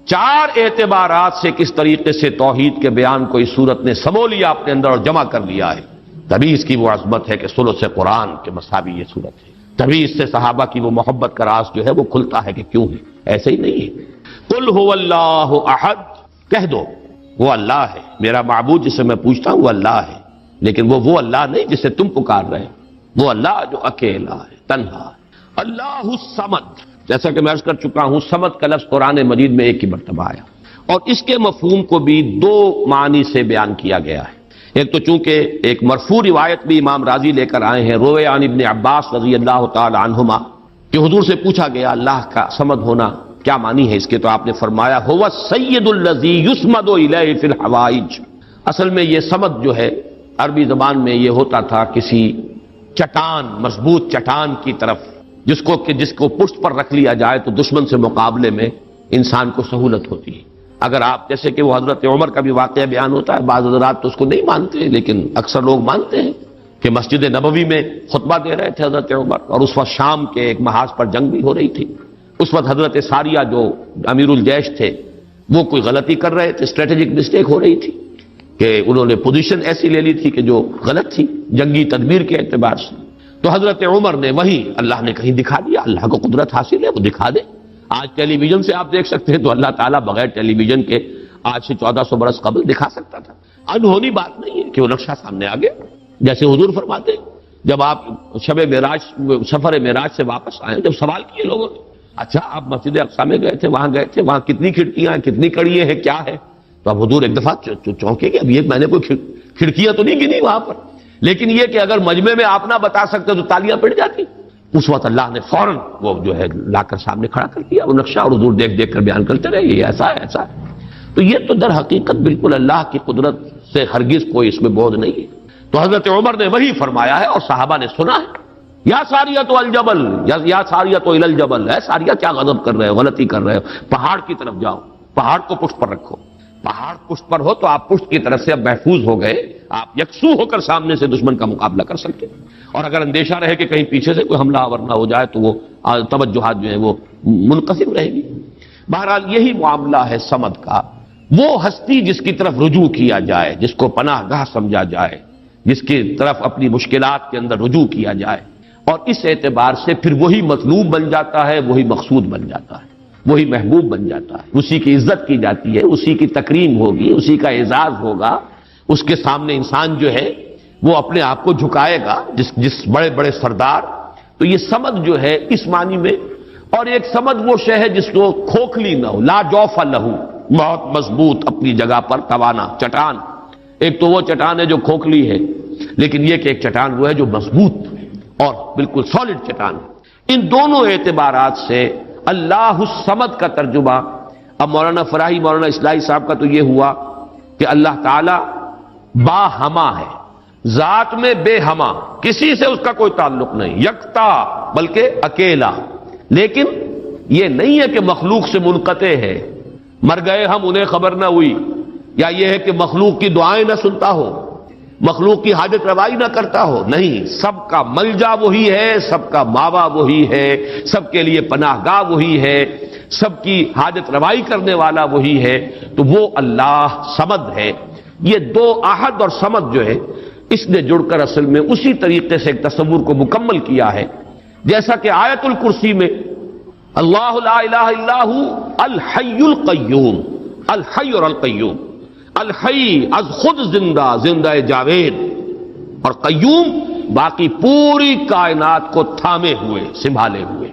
چار اعتبارات سے کس طریقے سے توحید کے بیان کو اس صورت نے سمو لیا اپنے اندر اور جمع کر لیا ہے، تبھی اس کی وہ عظمت ہے کہ ثلث قرآن کے مساوی یہ صورت ہے، تبھی اس سے صحابہ کی وہ محبت کا راز جو ہے وہ کھلتا ہے کہ کیوں ہے، ایسے ہی نہیں ہے۔ قل هو اللہ احد، کہہ دو وہ اللہ ہے، میرا معبود جسے میں پوچھتا ہوں وہ اللہ ہے، لیکن وہ اللہ نہیں جسے تم پکار رہے، وہ اللہ جو اکیلا ہے، تنہا ہے۔ اللہ الصمد، جیسا کہ میں عرض کر چکا ہوں صمد کا لفظ قرآن مجید میں ایک ہی مرتبہ آیا، اور اس کے مفہوم کو بھی دو معنی سے بیان کیا گیا ہے۔ ایک تو چونکہ ایک مرفوع روایت بھی امام رازی لے کر آئے ہیں، روی عن ابن عباس رضی اللہ تعالی عنہما، کہ حضور سے پوچھا گیا اللہ کا صمد ہونا کیا معنی ہے اس کے، تو آپ نے فرمایا هو السید الذی یصمد الیہ فی الحوائج، اصل میں یہ صمد جو ہے عربی زبان میں یہ ہوتا تھا کسی چٹان، مضبوط چٹان کی طرف جس کو پشت پر رکھ لیا جائے تو دشمن سے مقابلے میں انسان کو سہولت ہوتی ہے۔ اگر آپ جیسے کہ وہ حضرت عمر کا بھی واقعہ بیان ہوتا ہے، بعض حضرات تو اس کو نہیں مانتے لیکن اکثر لوگ مانتے ہیں کہ مسجد نبوی میں خطبہ دے رہے تھے حضرت عمر، اور اس وقت شام کے ایک محاذ پر جنگ بھی ہو رہی تھی، اس وقت حضرت ساریہ جو امیر الجیش تھے وہ کوئی غلطی کر رہے تھے، اسٹریٹجک مسٹیک ہو رہی تھی کہ انہوں نے پوزیشن ایسی لے لی تھی کہ جو غلط تھی جنگی تدبیر کے اعتبار سے، تو حضرت عمر نے وہی اللہ نے کہیں دکھا دیا، اللہ کو قدرت حاصل ہے وہ دکھا دے۔ آج ٹیلی ویژن سے آپ دیکھ سکتے ہیں تو اللہ تعالیٰ بغیر ٹیلی ویژن کے آج سے 1400 برس قبل دکھا سکتا تھا، انہونی بات نہیں ہے کہ وہ نقشہ سامنے آ گیا، جیسے حضور فرماتے جب آپ سفر معراج سے واپس آئے، جب سوال کیے لوگوں نے، اچھا آپ مسجد اقصی میں گئے تھے، وہاں گئے تھے، وہاں کتنی کھڑکیاں ہیں، کتنی کڑیاں ہیں، کیا ہے؟ تو اب حضور ایک دفعہ چونکے کہ اب یہ میں نے کوئی کھڑکیاں تو نہیں گنی وہاں پر، لیکن یہ کہ اگر مجمع میں آپ نہ بتا سکتے تو تالیاں پڑ جاتی۔ اس وقت اللہ نے فوراً وہ جو ہے لا کر سامنے کھڑا کر دیا وہ نقشہ، اور حضور دیکھ دیکھ کر بیان کرتے رہے یہ ایسا ہے ایسا ہے۔ تو یہ تو در حقیقت بالکل اللہ کی قدرت سے ہرگز کوئی اس میں بودھ نہیں ہے۔ تو حضرت عمر نے وہی فرمایا ہے اور صحابہ نے سنا ہے، یا ساریۃ الجبل، یا ساریۃ الی الجبل، ہے ساریہ کیا غضب کر رہے ہو، غلطی کر رہے ہو، پہاڑ کی طرف جاؤ، پہاڑ کو پشت پر رکھو، پہاڑ پشت پر ہو تو آپ پشت کی طرف سے اب محفوظ ہو گئے، آپ یکسو ہو کر سامنے سے دشمن کا مقابلہ کر سکتے، اور اگر اندیشہ رہے کہ کہیں پیچھے سے کوئی حملہ آور نہ ہو جائے تو وہ توجہات جو ہیں وہ منقسم رہے گی۔ بہرحال یہی معاملہ ہے صمد کا، وہ ہستی جس کی طرف رجوع کیا جائے، جس کو پناہ گاہ سمجھا جائے، جس کی طرف اپنی مشکلات کے اندر رجوع کیا جائے، اور اس اعتبار سے پھر وہی مطلوب بن جاتا ہے، وہی مقصود بن جاتا ہے، وہی محبوب بن جاتا ہے، اسی کی عزت کی جاتی ہے، اسی کی تکریم ہوگی، اسی کا اعزاز ہوگا، اس کے سامنے انسان جو ہے وہ اپنے آپ کو جھکائے گا، جس بڑے بڑے سردار۔ تو یہ سمد جو ہے اس معنی میں، اور ایک سمد وہ شے ہے جس کو کھوکھلی نہ ہو، لا جوف لہو، بہت مضبوط اپنی جگہ پر توانا چٹان۔ ایک تو وہ چٹان ہے جو کھوکھلی ہے، لیکن یہ کہ ایک چٹان وہ ہے جو مضبوط اور بالکل سالڈ چٹان۔ ان دونوں اعتبارات سے اللہ الصمد کا ترجمہ اب مولانا فراہی، مولانا اصلاحی صاحب کا تو یہ ہوا کہ اللہ تعالی با ہما ہے، ذات میں بے ہما، کسی سے اس کا کوئی تعلق نہیں، یکتا بلکہ اکیلا، لیکن یہ نہیں ہے کہ مخلوق سے منقطع ہے، مر گئے ہم انہیں خبر نہ ہوئی، یا یہ ہے کہ مخلوق کی دعائیں نہ سنتا ہو، مخلوق کی حاجت روائی نہ کرتا ہو، نہیں، سب کا ملجا وہی ہے، سب کا ماوا وہی ہے، سب کے لیے پناہ گاہ وہی ہے، سب کی حاجت روائی کرنے والا وہی ہے، تو وہ اللہ صمد ہے۔ یہ دو احد اور صمد جو ہے اس نے جڑ کر اصل میں اسی طریقے سے ایک تصور کو مکمل کیا ہے، جیسا کہ آیت الکرسی میں اللہ لا الہ الا ہو الحی القیوم، الحی اور القیوم، الحی از خود زندہ، زندہ جاوید، اور قیوم باقی پوری کائنات کو تھامے ہوئے، سنبھالے ہوئے،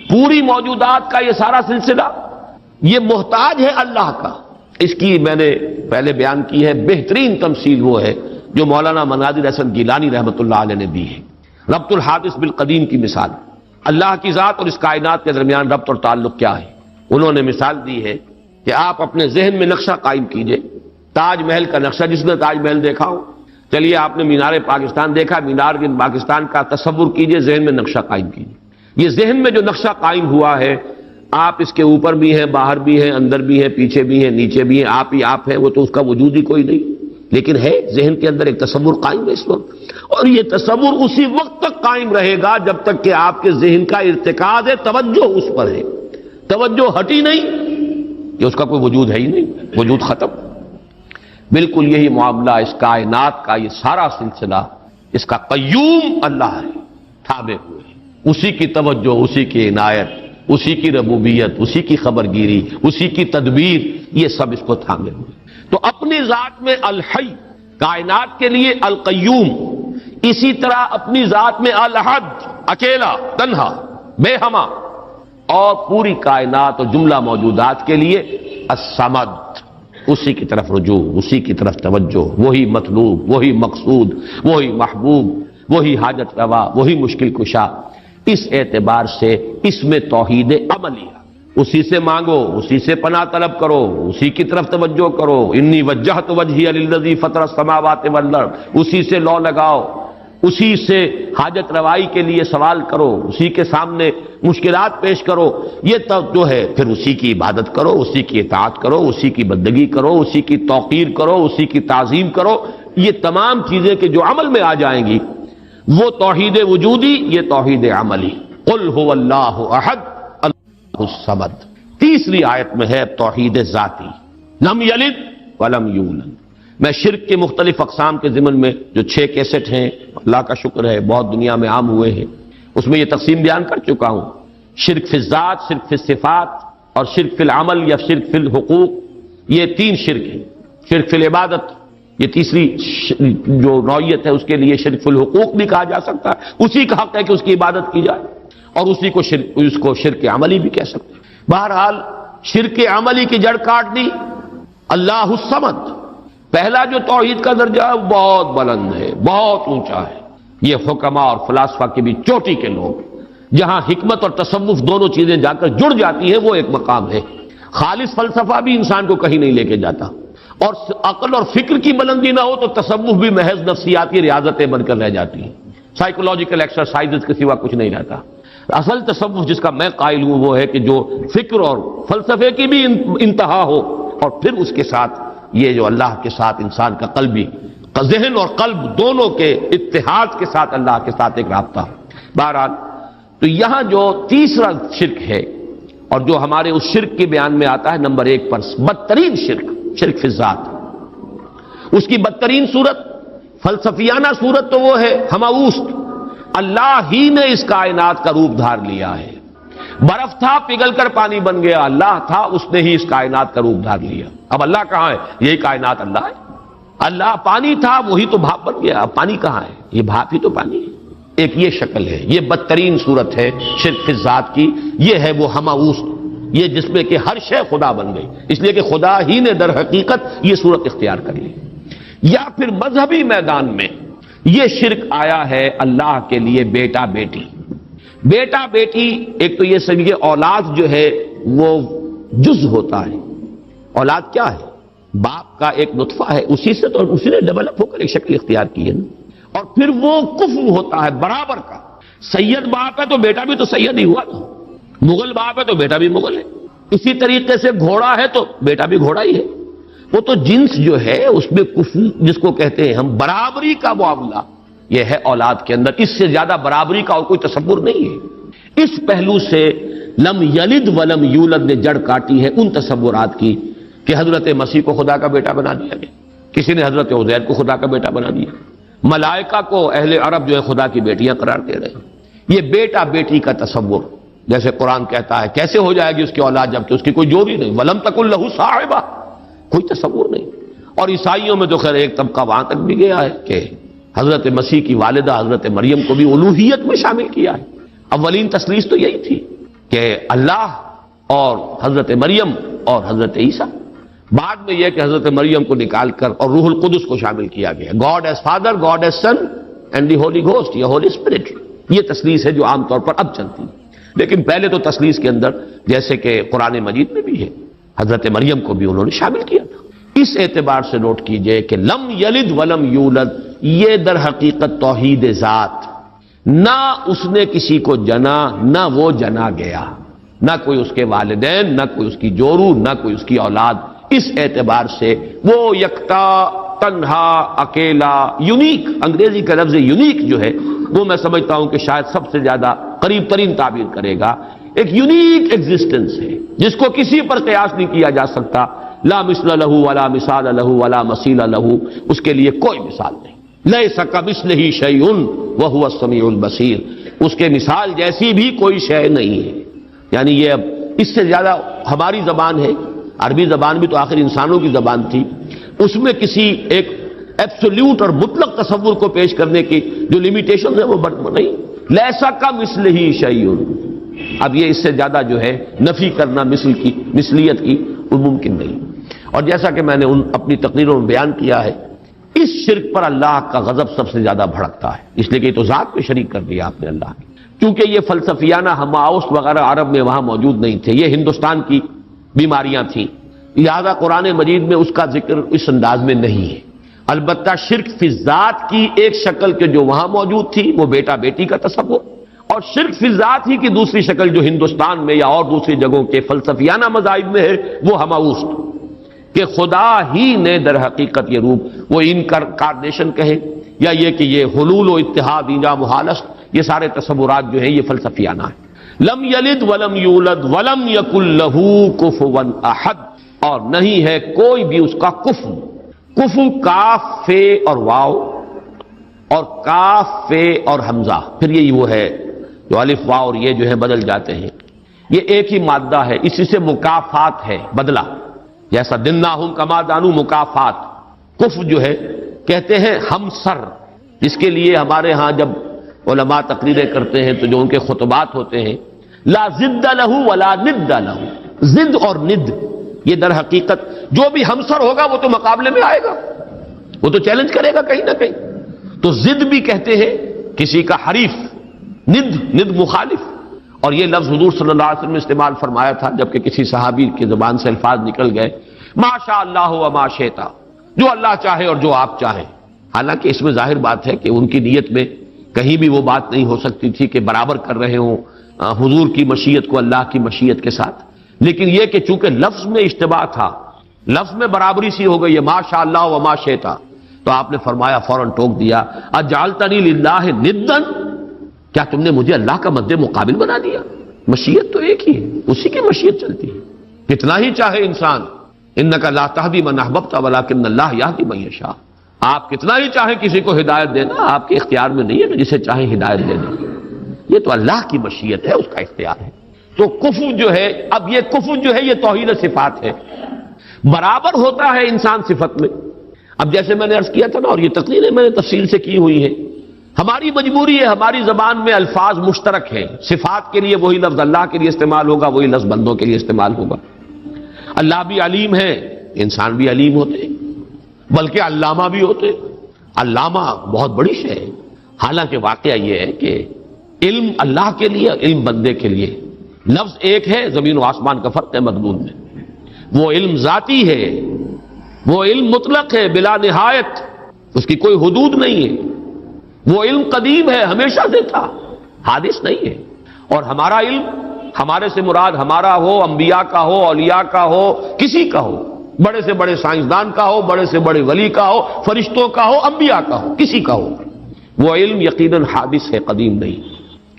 پوری موجودات کا یہ سارا سلسلہ یہ محتاج ہے اللہ کا۔ اس کی میں نے پہلے بیان کی ہے، بہترین تمثیل وہ ہے جو مولانا مناظر حسن گیلانی رحمۃ اللہ علیہ نے دی ہے، ربط الحادث بالقدیم کی مثال۔ اللہ کی ذات اور اس کائنات کے درمیان ربط اور تعلق کیا ہے؟ انہوں نے مثال دی ہے کہ آپ اپنے ذہن میں نقشہ قائم کیجئے، تاج محل کا نقشہ، جس نے تاج محل دیکھا ہو، چلیے آپ نے مینار پاکستان دیکھا، مینار پاکستان کا تصور کیجئے، ذہن میں نقشہ قائم کیجئے۔ یہ ذہن میں جو نقشہ قائم ہوا ہے، آپ اس کے اوپر بھی ہیں، باہر بھی ہیں، اندر بھی ہیں، پیچھے بھی ہیں، نیچے بھی ہیں، آپ ہی آپ ہیں، وہ تو اس کا وجود ہی کوئی نہیں، لیکن ہے ذہن کے اندر ایک تصور قائم ہے اس وقت، اور یہ تصور اسی وقت تک قائم رہے گا جب تک کہ آپ کے ذہن کا ارتکاز ہے، توجہ اس پر ہے، توجہ ہٹی نہیں کہ اس کا کوئی وجود ہے ہی نہیں، وجود ختم۔ بالکل یہی معاملہ اس کائنات کا، یہ سارا سلسلہ اس کا قیوم اللہ ہے، تھامے ہوئے، اسی کی توجہ، اسی کی عنایت، اسی کی ربوبیت، اسی کی خبرگیری، اسی کی تدبیر، یہ سب اس کو تھامے ہوئے۔ تو اپنی ذات میں الحی، کائنات کے لیے القیوم، اسی طرح اپنی ذات میں الاحد، اکیلا، تنہا، بے ہما، اور پوری کائنات اور جملہ موجودات کے لیے الصمد، اسی کی طرف رجوع، اسی کی طرف توجہ، وہی مطلوب، وہی مقصود، وہی محبوب، وہی حاجت روا، وہی مشکل کشا۔ اس اعتبار سے اس میں توحید عملی، اسی سے مانگو، اسی سے پناہ طلب کرو، اسی کی طرف توجہ کرو، انی وجہت وجہی للذی فطر السماوات والارض، اسی سے لو لگاؤ، اسی سے حاجت روائی کے لیے سوال کرو، اسی کے سامنے مشکلات پیش کرو، یہ تو جو ہے پھر اسی کی عبادت کرو، اسی کی اطاعت کرو، اسی کی بندگی کرو، اسی کی توقیر کرو، اسی کی تعظیم کرو۔ یہ تمام چیزیں کہ جو عمل میں آ جائیں گی وہ توحید وجودی، یہ توحید عملی۔ قل هو اللہ احد اللہ الصمد۔ تیسری آیت میں ہے توحید ذاتی، لم یلد ولم یولد۔ میں شرک کے مختلف اقسام کے ضمن میں جو 6 کیسٹ ہیں، اللہ کا شکر ہے بہت دنیا میں عام ہوئے ہیں، اس میں یہ تقسیم بیان کر چکا ہوں۔ شرک فی الذات، شرک فی الصفات، اور شرک فی العمل یا شرک فی الحقوق، یہ 3 شرک ہیں۔ شرک فی العبادت، یہ تیسری جو نوعیت ہے اس کے لیے شرک فی الحقوق بھی کہا جا سکتا ہے، اسی کا حق ہے کہ اس کی عبادت کی جائے، اور اسی کو اس کو شرک عملی بھی کہہ سکتے ہیں۔ بہرحال شرک عملی کی جڑ کاٹ دی اللہ الصمد۔ پہلا جو توحید کا درجہ ہے بہت بلند ہے، بہت اونچا ہے، یہ حکما اور فلاسفہ کی بھی چوٹی کے لوگ، جہاں حکمت اور تصوف دونوں چیزیں جا کر جڑ جاتی ہیں، وہ ایک مقام ہے۔ خالص فلسفہ بھی انسان کو کہیں نہیں لے کے جاتا، اور عقل اور فکر کی بلندی نہ ہو تو تصوف بھی محض نفسیاتی ریاضتیں بن کر رہ جاتی ہیں، سائیکولوجیکل ایکسرسائزز کے سوا کچھ نہیں رہتا۔ اصل تصوف جس کا میں قائل ہوں وہ ہے کہ جو فکر اور فلسفے کی بھی انتہا ہو، اور پھر اس کے ساتھ یہ جو اللہ کے ساتھ انسان کا قلبی ذہن اور قلب دونوں کے اتحاد کے ساتھ اللہ کے ساتھ ایک رابطہ۔ بہرحال تو یہاں جو تیسرا شرک ہے، اور جو ہمارے اس شرک کے بیان میں آتا ہے نمبر 1 پر، بدترین شرک، شرک فی الذات۔ اس کی بدترین صورت، فلسفیانہ صورت تو وہ ہے ہماوست، اللہ ہی نے اس کائنات کا روپ دھار لیا ہے۔ برف تھا پگھل کر پانی بن گیا، اللہ تھا اس نے ہی اس کائنات کا روپ دھار لیا۔ اب اللہ کہاں ہے؟ یہی کائنات اللہ ہے۔ اللہ پانی تھا وہی تو بھاپ بن گیا، اب پانی کہاں ہے؟ یہ بھاپ ہی تو پانی ہے۔ ایک یہ شکل ہے، یہ بدترین صورت ہے شرک فی الذات کی، یہ ہے وہ ہماوست، یہ جس میں کہ ہر شے خدا بن گئی، اس لیے کہ خدا ہی نے در حقیقت یہ صورت اختیار کر لی۔ یا پھر مذہبی میدان میں یہ شرک آیا ہے اللہ کے لیے بیٹا بیٹی۔ بیٹا بیٹی ایک تو یہ سمجھیے اولاد جو ہے وہ جز ہوتا ہے۔ اولاد کیا ہے؟ باپ کا ایک نطفہ ہے، اسی سے تو اسی نے ڈیولپ ہو کر ایک شکل اختیار کی ہے نا۔ اور پھر وہ کفو ہوتا ہے برابر کا، سید باپ ہے تو بیٹا بھی تو سید ہی ہوا نا، مغل باپ ہے تو بیٹا بھی مغل ہے، اسی طریقے سے گھوڑا ہے تو بیٹا بھی گھوڑا ہی ہے۔ وہ تو جنس جو ہے اس میں کفو جس کو کہتے ہیں ہم، برابری کا معاملہ یہ ہے اولاد کے اندر، اس سے زیادہ برابری کا اور کوئی تصور نہیں ہے۔ اس پہلو سے لم یلد ولم یولد نے جڑ کاٹی ہے ان تصورات کی کہ حضرت مسیح کو خدا کا بیٹا بنا دیا گیا، کسی نے حضرت عزیر کو خدا کا بیٹا بنا دیا، ملائکہ کو اہل عرب جو ہے خدا کی بیٹیاں قرار دے رہے ہیں۔ یہ بیٹا بیٹی کا تصور، جیسے قرآن کہتا ہے کیسے ہو جائے گی اس کی اولاد جبکہ اس کی کوئی جوڑی نہیں، ولم تکن لہ صاحبہ، کوئی تصور نہیں۔ اور عیسائیوں میں تو خیر ایک طبقہ وہاں تک بھی گیا ہے کہ حضرت مسیح کی والدہ حضرت مریم کو بھی الوہیت میں شامل کیا ہے۔ اولین تثلیث تو یہی تھی کہ اللہ اور حضرت مریم اور حضرت عیسیٰ، بعد میں یہ کہ حضرت مریم کو نکال کر اور روح القدس کو شامل کیا گیا، God is father, God is son and the holy ghost یا ہولی اسپرٹ۔ یہ تثلیث ہے جو عام طور پر اب چلتی ہے، لیکن پہلے تو تثلیث کے اندر جیسے کہ قرآن مجید میں بھی ہے حضرت مریم کو بھی انہوں نے شامل کیا تھا۔ اس اعتبار سے نوٹ کیجئے کہ لم یلد ولم یولد یہ در حقیقت توحید ذات، نہ اس نے کسی کو جنا نہ وہ جنا گیا، نہ کوئی اس کے والدین، نہ کوئی اس کی جورو، نہ کوئی اس کی اولاد۔ اس اعتبار سے وہ یکتا، تنہا، اکیلا، یونیک، انگریزی کا لفظ یونیک جو ہے وہ میں سمجھتا ہوں کہ شاید سب سے زیادہ قریب ترین تعبیر کرے گا، ایک یونیک ایگزسٹنس ہے جس کو کسی پر قیاس نہیں کیا جا سکتا، لا مثل لہ ولا مثال لہ ولا مثیل لہ، اس کے لیے کوئی مثال نہیں، لیس کمثلہ شیء وہو السمیع البصیر، اس کے مثال جیسی بھی کوئی شے نہیں ہے۔ یعنی یہ اب اس سے زیادہ ہماری زبان ہے، عربی زبان بھی تو آخر انسانوں کی زبان تھی، اس میں کسی ایک ایبسولوٹ اور مطلق تصور کو پیش کرنے کی جو لیمیٹیشن ہے وہ نہیں، لیسا کمثلہ شیء۔ اب یہ اس سے زیادہ جو ہے نفی کرنا مثل کی، مثلیت کی، وہ ممکن نہیں۔ اور جیسا کہ میں نے اپنی تقریروں میں بیان کیا ہے، اس شرک پر اللہ کا غضب سب سے زیادہ بھڑکتا ہے، اس لیے کہ یہ تو ذات میں شریک کر دیا آپ نے اللہ کی، کیونکہ یہ فلسفیانہ ہماوست وغیرہ عرب میں وہاں موجود نہیں تھے، یہ ہندوستان کی بیماریاں تھیں، لہذا قرآن مجید میں اس کا ذکر اس انداز میں نہیں ہے۔ البتہ شرک فی الذات کی ایک شکل کے جو وہاں موجود تھی وہ بیٹا بیٹی کا تصور، اور شرک فی الذات ہی کی دوسری شکل جو ہندوستان میں یا اور دوسری جگہوں کے فلسفیانہ مذاہب میں ہے وہ ہماوست، کہ خدا ہی نے در حقیقت یہ روپ، وہ انکارنیشن کہیں یا یہ کہ یہ حلول و اتحاد اینجا محالست، یہ سارے تصورات جو ہیں یہ فلسفیانہ ہیں۔ لم یلد ولم یولد ولم یکن لہ کفوا احد، اور نہیں ہے کوئی بھی اس کا کفو، کفو کاف فے اور واو، اور کاف فے اور حمزہ، پھر یہی وہ ہے جو الف واو اور یہ جو ہے بدل جاتے ہیں، یہ ایک ہی مادہ ہے، اسی سے مکافات ہے، بدلہ، جیسا دناہم کما دانو مکافات، کف جو ہے کہتے ہیں ہم سر، جس کے لیے ہمارے ہاں جب علماء تقریریں کرتے ہیں تو جو ان کے خطبات ہوتے ہیں، لا ضد لہ ولا ند لہ، ضد اور ند یہ در حقیقت جو بھی ہمسر ہوگا وہ تو مقابلے میں آئے گا، وہ تو چیلنج کرے گا کہیں نہ کہیں. تو ضد بھی کہتے ہیں کسی کا حریف، ند مخالف. اور یہ لفظ حضور صلی اللہ علیہ وسلم نے استعمال فرمایا تھا جبکہ کسی صحابی کی زبان سے الفاظ نکل گئے، ما شاء اللہ و ما شئت، جو اللہ چاہے اور جو آپ چاہیں. حالانکہ اس میں ظاہر بات ہے کہ ان کی نیت میں کہیں بھی وہ بات نہیں ہو سکتی تھی کہ برابر کر رہے ہوں حضور کی مشیت کو اللہ کی مشیت کے ساتھ، لیکن یہ کہ چونکہ لفظ میں اشتباہ تھا، لفظ میں برابری سی ہو گئی ہے، ما شاء اللہ و ما شئت، تو آپ نے فرمایا، فوراً ٹوک دیا، اجعلتنی للہ ندا، کیا تم نے مجھے اللہ کا مد مقابل بنا دیا؟ مشیت تو ایک ہی ہے، اسی کی مشیت چلتی ہے، کتنا ہی چاہے انسان. انک لا تہدی من احببت ولکن اللہ یہدی من یشاء، آپ کتنا ہی چاہیں کسی کو ہدایت دینا، آپ کے اختیار میں نہیں ہے کہ جسے چاہیں ہدایت دے دیں، یہ تو اللہ کی مشیت ہے، اس کا اختیار ہے. تو کفر جو ہے، اب یہ کفر جو ہے یہ توہین صفات ہے، برابر ہوتا ہے انسان صفت میں. اب جیسے میں نے عرض کیا تھا نا، اور یہ تقریریں میں نے تفصیل سے کی ہوئی ہیں، ہماری مجبوری ہے، ہماری زبان میں الفاظ مشترک ہیں، صفات کے لیے وہی لفظ اللہ کے لیے استعمال ہوگا، وہی لفظ بندوں کے لیے استعمال ہوگا. اللہ بھی علیم ہے، انسان بھی علیم ہوتے ہیں، بلکہ علامہ بھی ہوتے ہیں. علامہ بہت بڑی شے ہے. حالانکہ واقعہ یہ ہے کہ علم اللہ کے لیے، علم بندے کے لیے، لفظ ایک ہے، زمین و آسمان کا فرق ہے مضمون میں. وہ علم ذاتی ہے، وہ علم مطلق ہے بلا نہایت، اس کی کوئی حدود نہیں ہے. وہ علم قدیم ہے، ہمیشہ سے تھا، حادث نہیں ہے. اور ہمارا علم، ہمارے سے مراد ہمارا ہو، انبیاء کا ہو، اولیاء کا ہو، کسی کا ہو، بڑے سے بڑے سائنسدان کا ہو، بڑے سے بڑے ولی کا ہو، فرشتوں کا ہو، انبیاء کا ہو، کسی کا ہو، وہ علم یقیناً حادث ہے، قدیم نہیں.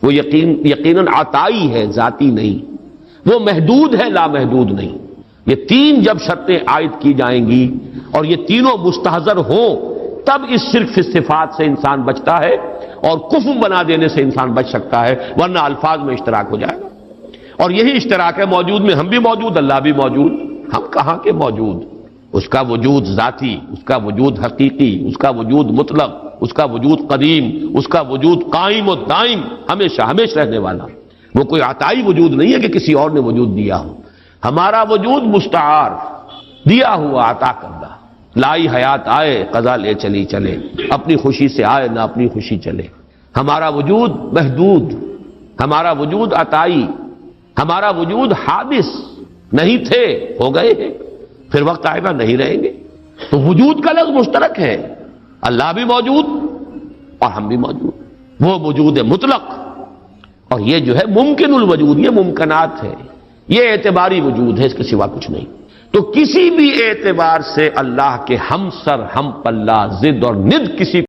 وہ یقیناً عطائی ہے، ذاتی نہیں. وہ محدود ہے، لامحدود نہیں. یہ تین جب شرطیں عائد کی جائیں گی اور یہ تینوں مستحضر ہوں، تب اس شرک فی الصفات سے انسان بچتا ہے اور کفر بنا دینے سے انسان بچ سکتا ہے، ورنہ الفاظ میں اشتراک ہو جائے گا. اور یہی اشتراک ہے موجود میں، ہم بھی موجود، اللہ بھی موجود. ہم کہاں کے موجود؟ اس کا وجود ذاتی، اس کا وجود حقیقی، اس کا وجود مطلق، اس کا وجود قدیم، اس کا وجود قائم و دائم، ہمیشہ ہمیشہ رہنے والا. وہ کوئی عطائی وجود نہیں ہے کہ کسی اور نے وجود دیا ہو. ہمارا وجود مستعار، دیا ہوا، عطا کردہ. لائی حیات آئے، قضا لے چلی چلے، اپنی خوشی سے آئے نہ اپنی خوشی چلے. ہمارا وجود محدود، ہمارا وجود عطائی، ہمارا وجود حادث. نہیں تھے، ہو گئے ہیں، پھر وقت آئے گا نہیں رہیں گے. تو وجود کا لفظ مشترک ہے، اللہ بھی موجود اور ہم بھی موجود. وہ وجود مطلق، اور یہ جو ہے ممکن الوجود، یہ ممکنات ہے، یہ اعتباری وجود ہے، اس کے سوا کچھ نہیں. تو کسی بھی اعتبار سے اللہ کے ہم سر، ہم پلہ، ضد اور ند کسی